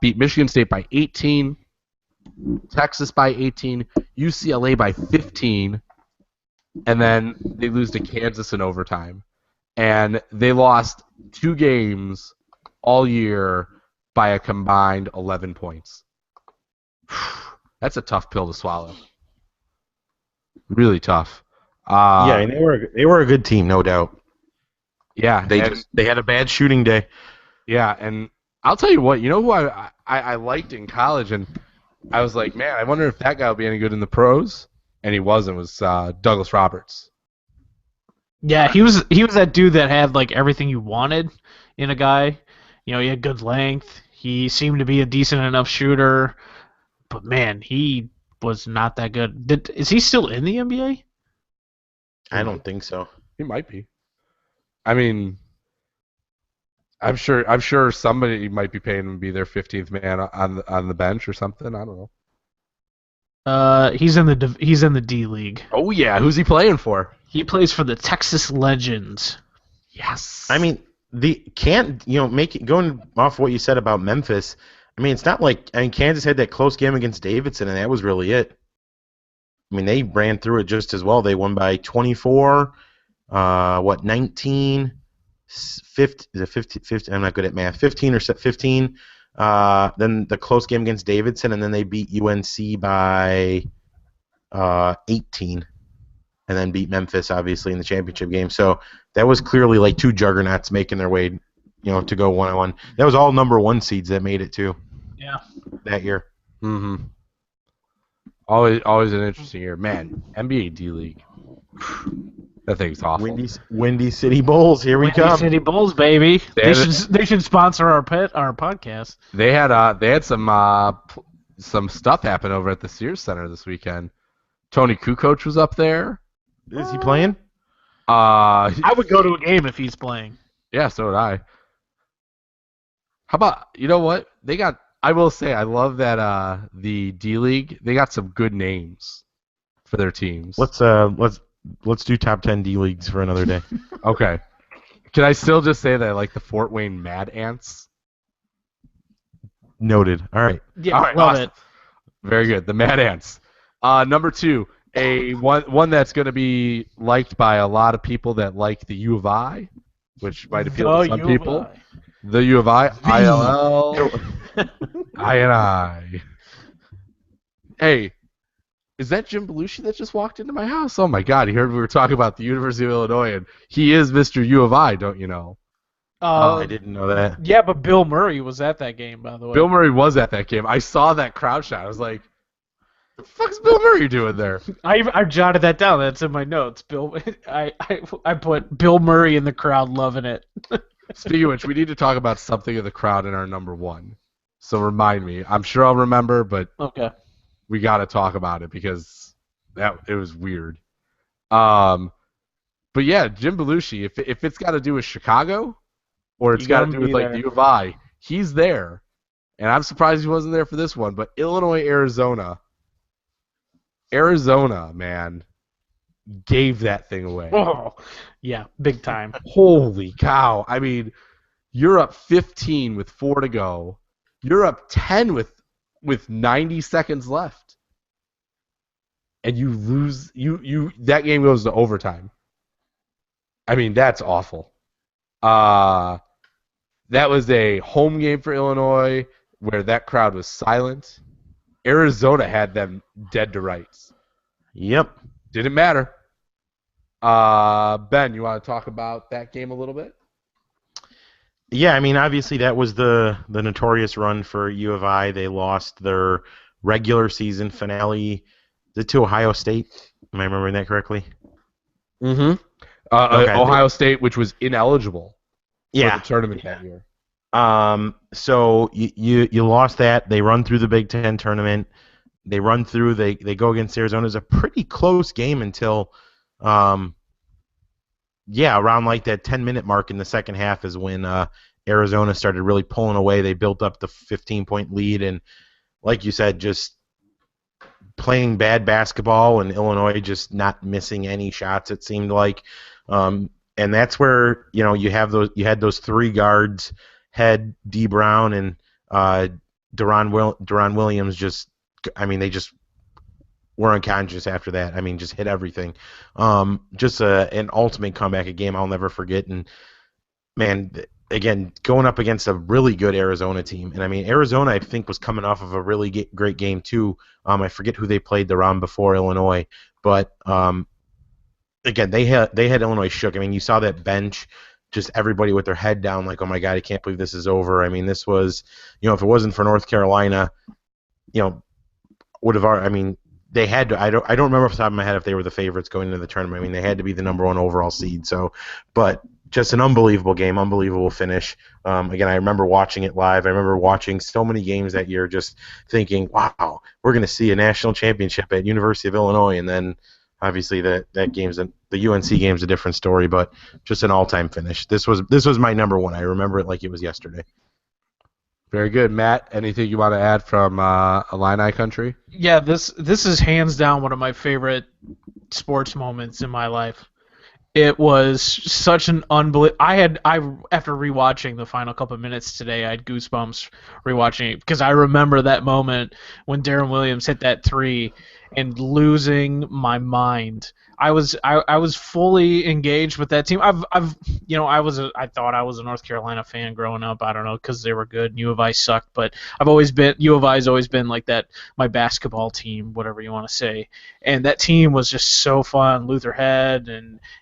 Beat Michigan State by 18, Texas by 18, UCLA by 15, and then they lose to Kansas in overtime. And they lost 2 games all year by a combined 11 points. That's a tough pill to swallow. Really tough. Yeah, and they were a good team, no doubt. Yeah, They had a bad shooting day. yeah, and I'll tell you what, you know who I liked in college, and I was like, man, I wonder if that guy will be any good in the pros, and he wasn't. Was Douglas Roberts. Yeah, he was that dude that had like everything you wanted in a guy. You know, he had good length. He seemed to be a decent enough shooter, but man, he was not that good. Is he still in the NBA? I don't think so. He might be. I mean, I'm sure somebody might be paying him to be their 15th man on the bench or something. I don't know. He's in the D League. Oh yeah, who's he playing for? He plays for the Texas Legends. Yes. I mean, going off what you said about Memphis. I mean, it's not like Kansas had that close game against Davidson, and that was really it. I mean, they ran through it just as well. They won by 24. 19? 50, is it 50, 50? I'm not good at math. 15 or 15. Then the close game against Davidson, and then they beat UNC by 18. And then beat Memphis, obviously, in the championship game. So that was clearly like 2 juggernauts making their way, to go 1-on-1. That was all number 1 seeds that made it too. Yeah. That year. Mm-hmm. Always an interesting year, man. NBA D League. That thing's awful. Windy City Bulls. Here we come. Windy City Bulls, baby. They should sponsor our podcast. They had some stuff happen over at the Sears Center this weekend. Tony Kukoc was up there. Is he playing? I would go to a game if he's playing. Yeah, so would I. How about, you know what? I will say, I love that the D League, they got some good names for their teams. Let's do top 10 D leagues for another day. Okay. Can I still just say that I like the Fort Wayne Mad Ants? Noted. All right. Yeah, All right, love awesome. it. Very good. The Mad Ants. Number 2, one that's going to be liked by a lot of people that like the U of I, which might appeal to some people. The U of I, ILL, I. Hey, is that Jim Belushi that just walked into my house? Oh my God, he heard we were talking about the University of Illinois, and he is Mr. U of I, don't you know? I didn't know that. Yeah, but Bill Murray was at that game, by the way. Bill Murray was at that game. I saw that crowd shot. I was like, the fuck's Bill Murray doing there? I jotted that down. That's in my notes. I put Bill Murray in the crowd loving it. Speaking of which, we need to talk about something in the crowd in our number 1. So remind me. I'm sure I'll remember, but Okay. we got to talk about it because it was weird. But yeah, Jim Belushi. If it's got to do with Chicago, or it's got to do with like the U of I, he's there, and I'm surprised he wasn't there for this one. But Illinois, Arizona, man, gave that thing away. Oh, yeah, big time. Holy cow! I mean, you're up 15 with 4 to go. You're up 10 with 90 seconds left, and you lose. That game goes to overtime. I mean, that's awful. That was a home game for Illinois where that crowd was silent. Arizona had them dead to rights. Yep. Didn't matter. Ben, you want to talk about that game a little bit? Yeah, I mean, obviously that was the notorious run for U of I. They lost their regular season finale to Ohio State. Am I remembering that correctly? Mm-hmm. Okay. Ohio State, which was ineligible for Yeah. the tournament that year. So you lost that. They run through the Big Ten tournament. They run through. They go against Arizona. It's a pretty close game until, around like that 10-minute mark in the second half is when Arizona started really pulling away. They built up the 15-point lead, and like you said, just playing bad basketball and Illinois just not missing any shots, it seemed like. And that's where, you had those three guards, Head, D. Brown, and Deron Williams they just were unconscious after that. I mean, just hit everything. Just an ultimate comeback, a game I'll never forget. And, man, again, going up against a really good Arizona team. And, I mean, Arizona, I think, was coming off of a really great game, too. I forget who they played the round before Illinois. But, again, they had Illinois shook. I mean, you saw that bench, just everybody with their head down like, oh, my God, I can't believe this is over. I mean, this was, if it wasn't for North Carolina, would have already, I mean, they had to. I don't remember off the top of my head if they were the favorites going into the tournament. I mean, they had to be the number one overall seed. So, but just an unbelievable game, unbelievable finish. Again, I remember watching it live. I remember watching so many games that year, just thinking, "Wow, we're going to see a national championship at University of Illinois." And then, obviously, the UNC game's a different story, but just an all-time finish. This was my number one. I remember it like it was yesterday. Very good, Matt. Anything you want to add from Illini country? Yeah, this is hands down one of my favorite sports moments in my life. It was such an unbelievable. After rewatching the final couple of minutes today, I had goosebumps rewatching it because I remember that moment when Darren Williams hit that three and losing my mind. I was fully engaged with that team. I thought I was a North Carolina fan growing up. I don't know, because they were good. U of I sucked, but U of I's always been like that, my basketball team, whatever you want to say. And that team was just so fun. Luther Head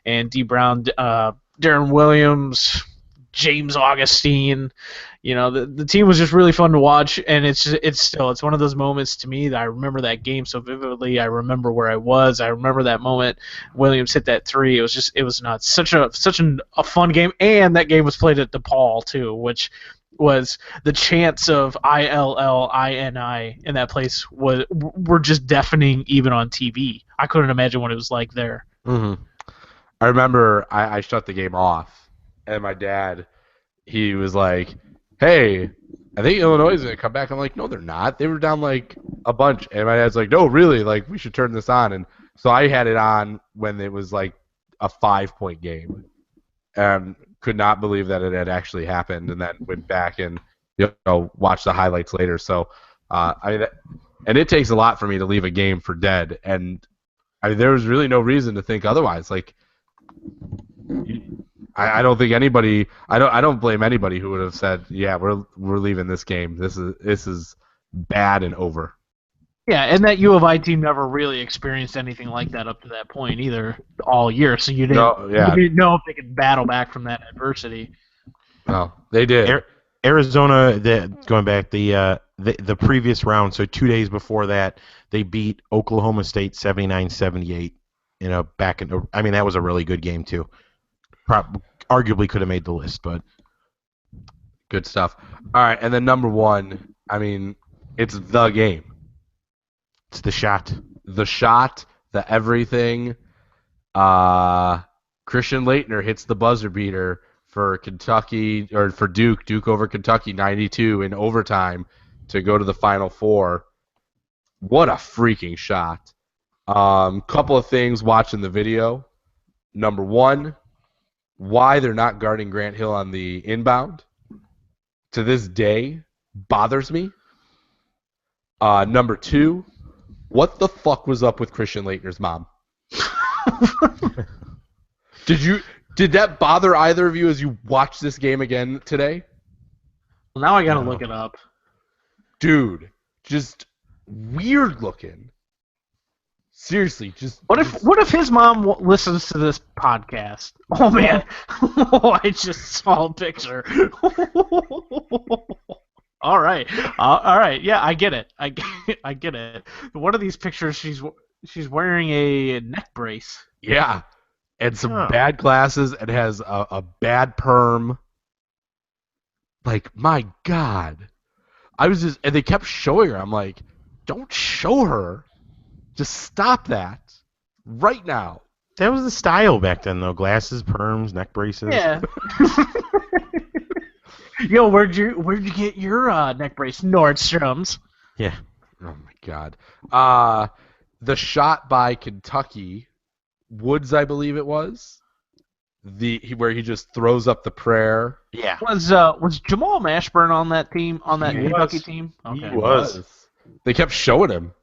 and D. Brown, Darren Williams, James Augustine. The team was just really fun to watch, and it's one of those moments to me that I remember that game so vividly. I remember where I was. I remember that moment Williams hit that three. It was nuts. Such a fun game, and that game was played at DePaul too, which was the chants of ILLINI in that place were just deafening even on TV. I couldn't imagine what it was like there. Mm-hmm. I remember I shut the game off, and my dad, he was like, "Hey, I think Illinois is going to come back." I'm like, "No, they're not. They were down like a bunch." And my dad's like, "No, really, like we should turn this on." And so I had it on when it was like a 5-point game, and could not believe that it had actually happened. And then went back and watched the highlights later. So and it takes a lot for me to leave a game for dead, and there was really no reason to think otherwise. Like, I don't think anybody. I don't blame anybody who would have said, "Yeah, we're leaving this game. This is bad and over." Yeah, and that U of I team never really experienced anything like that up to that point either all year. So you didn't know if they could battle back from that adversity. No, they did. Arizona, going back the previous round, so 2 days before that, they beat Oklahoma State 79-78. That was a really good game too. Arguably could have made the list, but good stuff. All right, and then number one, it's the game. It's the shot. The shot, the everything. Christian Laettner hits the buzzer beater for Kentucky, or for Duke over Kentucky 92 in overtime to go to the Final Four. What a freaking shot. Couple of things watching the video. Number one, why they're not guarding Grant Hill on the inbound to this day bothers me. Number two, what the fuck was up with Christian Laettner's mom? Did that bother either of you as you watched this game again today? Well, now I gotta look it up. Dude, just weird looking. Seriously, just what if his mom listens to this podcast? Oh man, I just saw a picture. All right. Yeah, I get it. I get it. One of these pictures, she's wearing a neck brace. Yeah, and some bad glasses, and has a bad perm. Like, my God, and they kept showing her. I'm like, don't show her. Just stop that right now. That was the style back then, though. Glasses, perms, neck braces. Yeah. Yo, where'd you get your neck brace? Nordstrom's. Yeah. Oh my God. The shot by Kentucky, Woods, I believe it was, where he just throws up the prayer. Yeah. Was Jamal Mashburn on that team, on that He Kentucky was. team? He Okay. was. They kept showing him.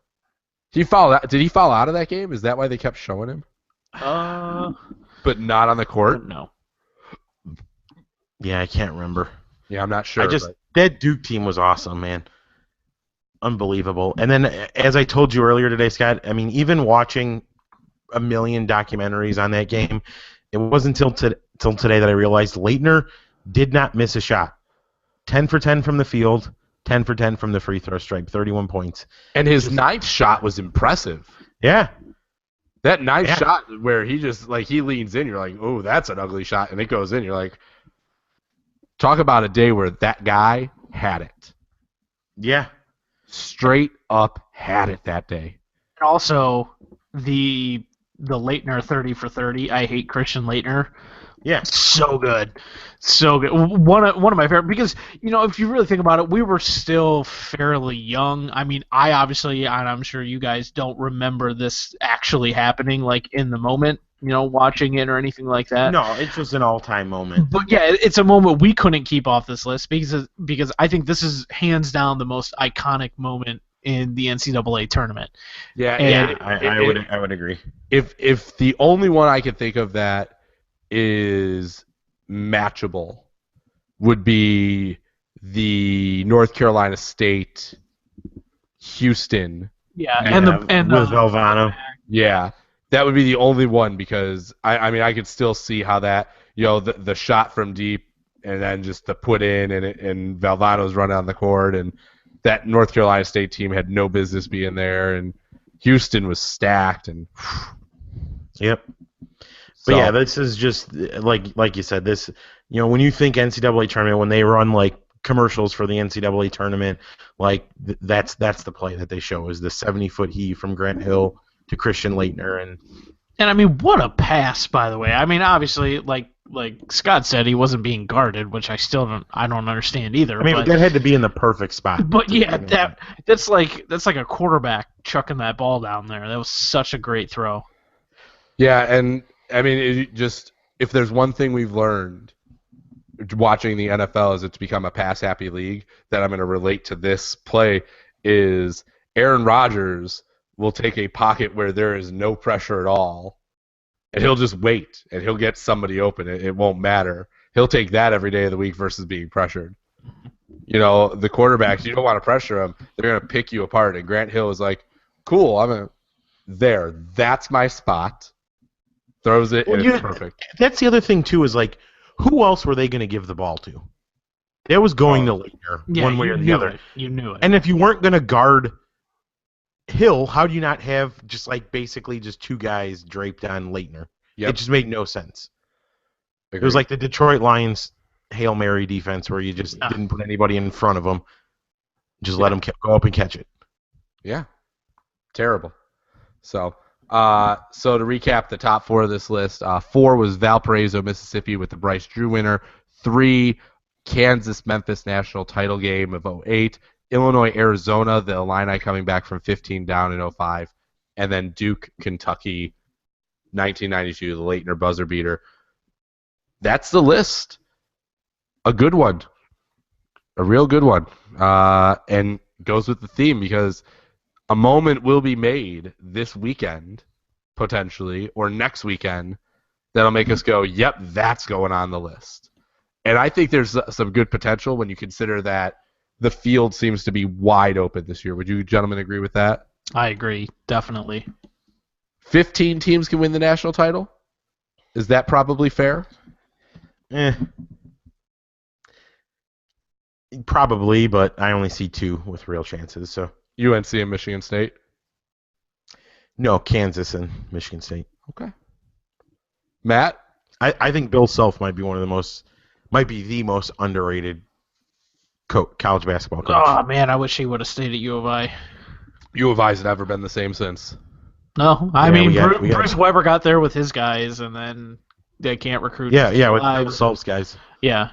He fouled out. Did he foul out of that game? Is that why they kept showing him? But not on the I court? don't know. Yeah, I can't remember. Yeah, I'm not sure. That Duke team was awesome, man. Unbelievable. And then, as I told you earlier today, Scott, I mean, even watching a million documentaries on that game, it wasn't until today that I realized Leitner did not miss a shot. 10 for 10 from the field, 10 for 10 from the free throw stripe, 31 points. And his ninth shot was impressive. Yeah. That ninth shot where he just, like, he leans in, you're like, oh, that's an ugly shot, and it goes in. You're like, talk about a day where that guy had it. Yeah. Straight up had it that day. And also, the Leitner 30 for 30. I hate Christian Leitner. Yeah. So good. So good. One of my favorite, because, you know, if you really think about it, we were still fairly young. I mean, I obviously, and I'm sure you guys don't remember this actually happening, like, in the moment, you know, watching it or anything like that. No, it's just an all-time moment. But yeah, it's a moment we couldn't keep off this list because I think this is hands down the most iconic moment in the NCAA tournament. Yeah, I would agree. If the only one I could think of that is matchable would be the North Carolina State Houston. Yeah, and with Valvano. Yeah, that would be the only one, because I mean, I could still see how that, you know, the shot from deep and then just the put in and Valvano's run on the court, and that North Carolina State team had no business being there, and Houston was stacked, and yep. But yeah, this is just like you said. This, you know, when you think NCAA tournament, when they run like commercials for the NCAA tournament, like that's the play that they show is the 70-foot heave from Grant Hill to Christian Leitner, and I mean, what a pass, by the way. I mean, obviously, like Scott said, he wasn't being guarded, which I don't understand either. I mean, that had to be in the perfect spot. But yeah, that's like a quarterback chucking that ball down there. That was such a great throw. yeah, and I mean, if there's one thing we've learned watching the NFL is it's become a pass-happy league, that I'm going to relate to this play is Aaron Rodgers will take a pocket where there is no pressure at all, and he'll just wait, and he'll get somebody open. It won't matter. He'll take that every day of the week versus being pressured. You know, the quarterbacks, you don't want to pressure them. They're going to pick you apart, and Grant Hill is like, cool, that's my spot. Throws it, and it's perfect. That's the other thing, too, is like, who else were they going to give the ball to? It was going to Leitner, one way or the other. You knew it. And if you weren't going to guard Hill, how do you not have just like basically just two guys draped on Leitner? Yep. It just made no sense. Agreed. It was like the Detroit Lions Hail Mary defense where you just didn't put anybody in front of them. Just let them go up and catch it. Yeah. Terrible. So to recap the top four of this list, 4 was Valparaiso, Mississippi with the Bryce Drew winner. 3, Kansas-Memphis national title game of 2008. Illinois, Arizona, the Illini coming back from 15 down in 2005. And then Duke, Kentucky, 1992, the Leitner buzzer beater. That's the list. A good one. A real good one. And goes with the theme because a moment will be made this weekend, potentially, or next weekend, that'll make us go, yep, that's going on the list. And I think there's some good potential when you consider that the field seems to be wide open this year. Would you gentlemen agree with that? I agree, definitely. 15 teams can win the national title? Is that probably fair? Probably, but I only see 2 with real chances. So UNC and Michigan State? No, Kansas and Michigan State. Okay. Matt? I think Bill Self might be the most underrated college basketball coach. Oh, man, I wish he would have stayed at U of I. U of I's never been the same since. No, I mean, Bruce Weber got there with his guys, and then they can't recruit. Yeah, with Bill Self's guys. Yeah.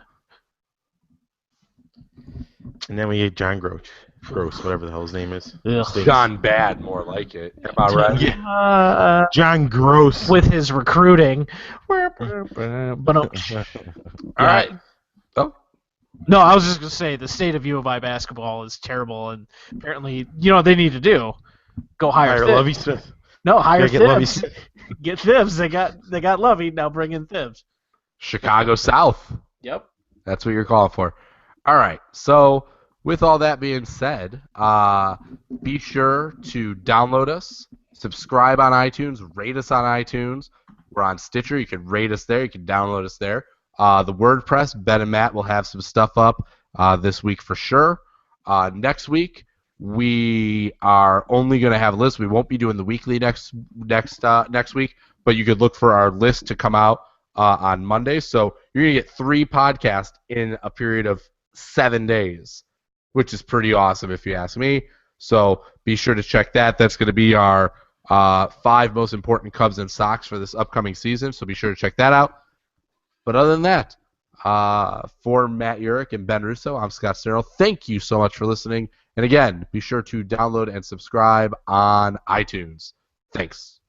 And then we get John Groch. Gross, whatever the hell his name is. Ugh. Stinks. John Bad, more like it. Am I right? Yeah. John Gross. With his recruiting. But All yeah. right. Oh, No, I was just gonna say the state of U of I basketball is terrible, and apparently, they need to do go hire Hire Thibs. Lovey Smith. No, hire Gotta get Lovey Thibs. Smith. Get Thibs. They got Lovey. Now bring in Thibs. Chicago South. Yep. That's what you're calling for. All right. So, with all that being said, be sure to download us, subscribe on iTunes, rate us on iTunes. We're on Stitcher. You can rate us there. You can download us there. The WordPress, Ben and Matt will have some stuff up this week for sure. Next week, we are only going to have lists. We won't be doing the weekly next week, but you could look for our list to come out on Monday. So you're going to get 3 podcasts in a period of 7 days, which is pretty awesome if you ask me. So be sure to check that. That's going to be our 5 most important Cubs and Sox for this upcoming season. So be sure to check that out. But other than that, for Matt Urich and Ben Russo, I'm Scott Sterrell. Thank you so much for listening. And again, be sure to download and subscribe on iTunes. Thanks.